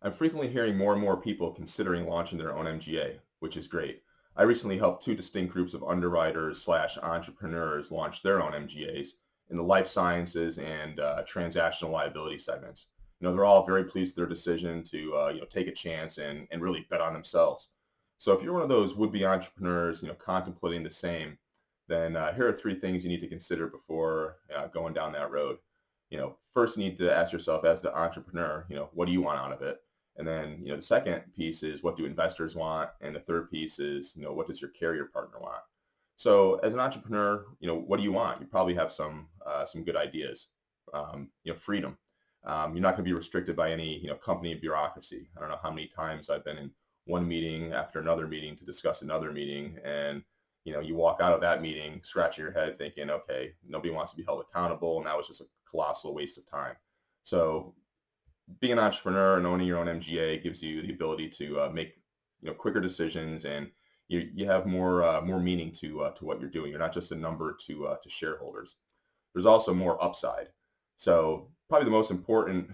I'm frequently hearing more and more people considering launching their own MGA, which is great. I recently helped two distinct groups of underwriters slash entrepreneurs launch their own MGAs in the life sciences and transactional liability segments. They're all very pleased with their decision to take a chance and really bet on themselves. So if you're one of those would-be entrepreneurs, contemplating the same, then here are three things you need to consider before going down that road. First you need to ask yourself as the entrepreneur, what do you want out of it? And then, the second piece is what do investors want? And the third piece is, what does your carrier partner want? So as an entrepreneur, what do you want? You probably have some good ideas. Freedom. You're not going to be restricted by any, company bureaucracy. I don't know how many times I've been in one meeting after another meeting to discuss another meeting, and you walk out of that meeting scratching your head thinking, okay, nobody wants to be held accountable, and that was just a colossal waste of time. So being an entrepreneur and owning your own MGA gives you the ability to make quicker decisions, and you have more meaning to what you're doing. You're not just a number to shareholders. There's also more upside. So probably the most important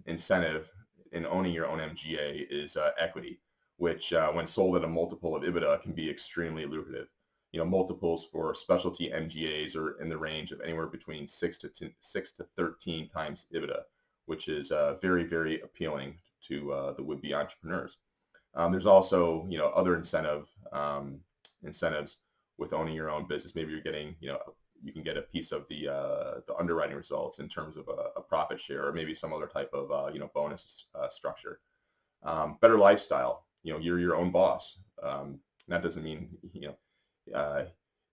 incentive in owning your own MGA is equity, which when sold at a multiple of EBITDA can be extremely lucrative. Multiples for specialty MGAs are in the range of anywhere between 6 to 13 times EBITDA, which is very, very appealing to the would-be entrepreneurs. There's also, other incentives with owning your own business. Maybe you're getting, you can get a piece of the underwriting results in terms of a profit share, or maybe some other type of, bonus structure. Better lifestyle. You're your own boss. That doesn't mean,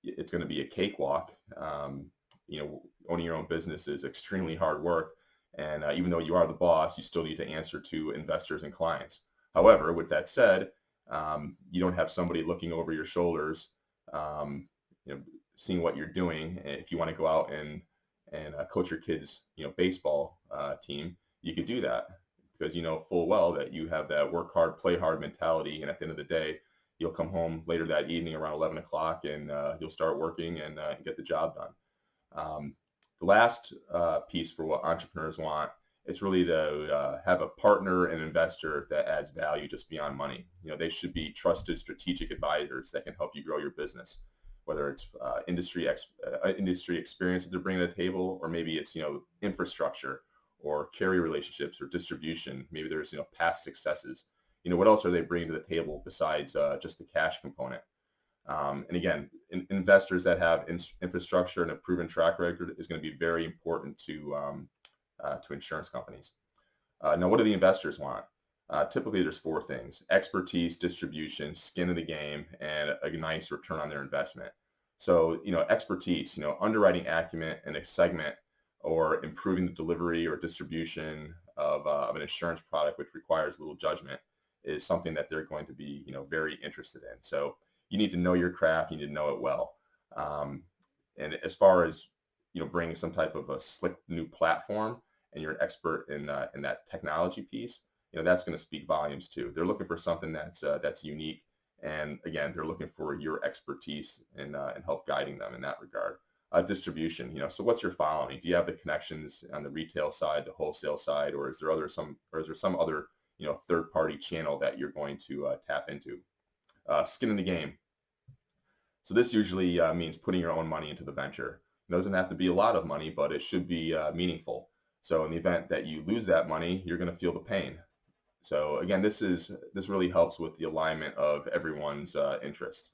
it's going to be a cakewalk. Owning your own business is extremely hard work. And even though you are the boss, you still need to answer to investors and clients. However, with that said, you don't have somebody looking over your shoulders, um, seeing what you're doing. If you want to go out and coach your kids, baseball team, you could do that because you know full well that you have that work hard, play hard mentality. And at the end of the day, you'll come home later that evening around 11 o'clock and you'll start working and get the job done. Um, the last piece for what entrepreneurs want is really to have a partner and investor that adds value just beyond money. They should be trusted strategic advisors that can help you grow your business, whether it's industry experience that they're bringing to the table, or maybe it's infrastructure or carrier relationships or distribution. Maybe there's past successes. What else are they bringing to the table besides just the cash component? And again, investors that have infrastructure and a proven track record is going to be very important to insurance companies. Now, what do the investors want? Typically, there's four things: expertise, distribution, skin in the game, and a nice return on their investment. So, expertise, underwriting acumen in a segment or improving the delivery or distribution of an insurance product, which requires little judgment, is something that they're going to be, very interested in. So you need to know your craft. You need to know it well. And as far as, bringing some type of a slick new platform, and you're an expert in that technology piece, that's going to speak volumes too. They're looking for something that's unique, and again, they're looking for your expertise and help guiding them in that regard. Distribution, so what's your following? Do you have the connections on the retail side, the wholesale side, or is there some other third party channel that you're going to tap into? Skin in the game. So this usually means putting your own money into the venture. It doesn't have to be a lot of money, but it should be meaningful. So in the event that you lose that money, you're going to feel the pain. So again, this really helps with the alignment of everyone's interests.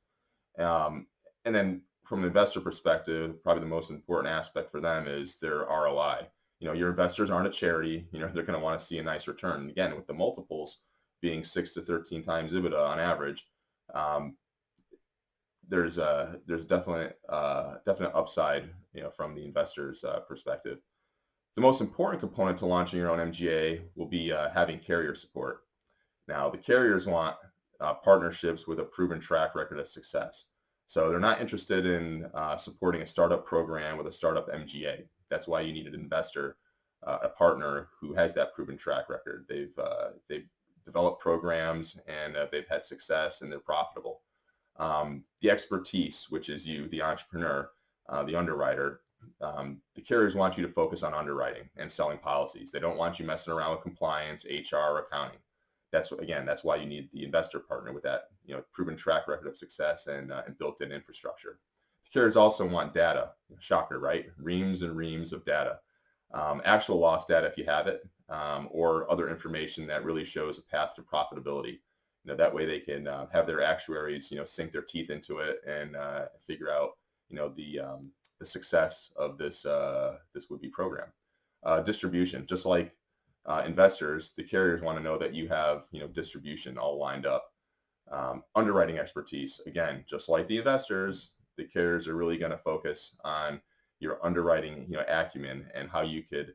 Um, and then from an investor perspective, probably the most important aspect for them is their ROI. Your investors aren't a charity. They're going to want to see a nice return. And again, with the multiples being 6 to 13 times EBITDA on average, um, there's definite upside, from the investor's perspective. The most important component to launching your own MGA will be having carrier support. Now, the carriers want partnerships with a proven track record of success. So they're not interested in supporting a startup program with a startup MGA. That's why you need an investor, a partner who has that proven track record. They've developed programs and they've had success and they're profitable. The expertise, which is you, the entrepreneur, the underwriter. The carriers want you to focus on underwriting and selling policies. They don't want you messing around with compliance, HR, accounting. That's why you need the investor partner with that, proven track record of success and built-in infrastructure. The carriers also want data. Shocker, right? Reams and reams of data. Actual loss data if you have it, or other information that really shows a path to profitability. That way they can have their actuaries, sink their teeth into it and figure out, the success of this would-be program. Distribution, just like investors, the carriers want to know that you have, distribution all lined up. Underwriting expertise, again, just like the investors, the carriers are really going to focus on your underwriting, acumen and how you could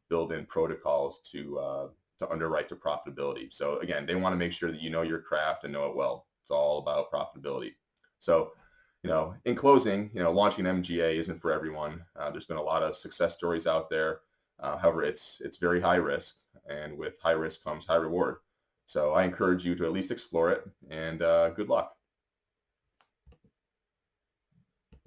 build in protocols to underwrite to profitability. So again, they want to make sure that you know your craft and know it well. It's all about profitability. So, in closing, launching an MGA isn't for everyone. There's been a lot of success stories out there. However, it's very high risk, and with high risk comes high reward. So I encourage you to at least explore it, and good luck.